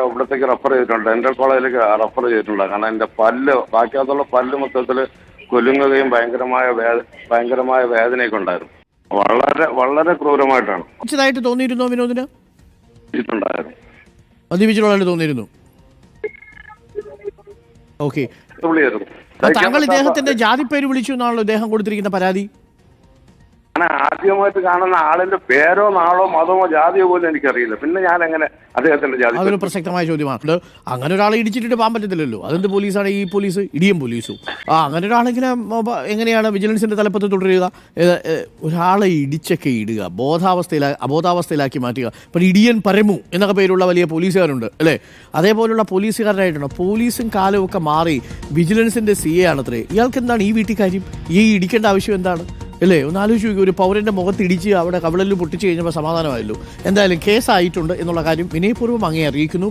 ഇവിടത്തേക്ക് റെഫർ ചെയ്തിട്ടുണ്ട്, ഡെന്റൽ കോളേജിലേക്ക് റെഫർ ചെയ്തിട്ടുണ്ട്. കാരണം എൻ്റെ ബാക്കിയുള്ള പല്ല് മൊത്തത്തിൽ കൊല്ലുകയും ഭയങ്കരമായ വേദനയൊക്കെ ഉണ്ടായിരുന്നു. വളരെ വളരെ ക്രൂരമായിട്ടാണ് തോന്നിയിരുന്നോ വിനോദിന്? മദ്യപിച്ചിട്ടുള്ളതായിട്ട് തോന്നിയിരുന്നു. ഓക്കെ, താങ്കൾ ഇദ്ദേഹത്തിന്റെ ജാതിപ്പേര് വിളിച്ചു എന്നാണല്ലോ ഇദ്ദേഹം കൊടുത്തിരിക്കുന്ന പരാതി. ആദ്യമായിട്ട് കാണുന്ന ആളിന്റെ പേരോ നാളോ മതമോ ജാതിയോ പോലും എനിക്കറിയില്ല. പിന്നെ ഞാൻ എങ്ങനെ അദ്ദേഹത്തിന്റെ ജാതി? അതൊരു പ്രസക്തമായ ചോദ്യമാണ്. അങ്ങനെ ഒരാളെ ഇടിച്ചിട്ട് പോകാൻ പറ്റത്തില്ലല്ലോ. അതെന്ത് പോലീസാണ് ഈ പോലീസ്? ഇടിയും പോലീസും. അങ്ങനെ ഒരാളെങ്ങനെ എങ്ങനെയാണ് വിജിലൻസിന്റെ തലപ്പത്ത് തുടരുക? ഒരാളെ ഇടിച്ചൊക്കെ ഇടുക, അബോധാവസ്ഥയിലാക്കി മാറ്റുക. ഇപ്പോൾ ഇടിയൻ പരമു എന്നൊക്കെ പേരുള്ള വലിയ പോലീസുകാരുണ്ട് അല്ലേ? അതേപോലുള്ള പോലീസുകാരനായിട്ടാണ്. പോലീസും കാലവും ഒക്കെ മാറി വിജിലൻസിന്റെ CA ആണത്രേ. ഇയാൾക്ക് എന്താണ് ഈ വീട്ടിൽ കാര്യം? ഈ ഇടിക്കേണ്ട ആവശ്യം എന്താണ് അല്ലേ? ഒന്ന് ആലോചിച്ച് നോക്കി. ഒരു പൗരന്റെ മുഖത്ത് ഇടിച്ച് അവിടെ കവിളലിൽ പൊട്ടിച്ച് കഴിഞ്ഞപ്പോൾ സമാധാനമായല്ലോ. എന്തായാലും കേസായിട്ടുണ്ട് എന്നുള്ള കാര്യം വിനയപൂർവ്വം അങ്ങേ അറിയിക്കുന്നു.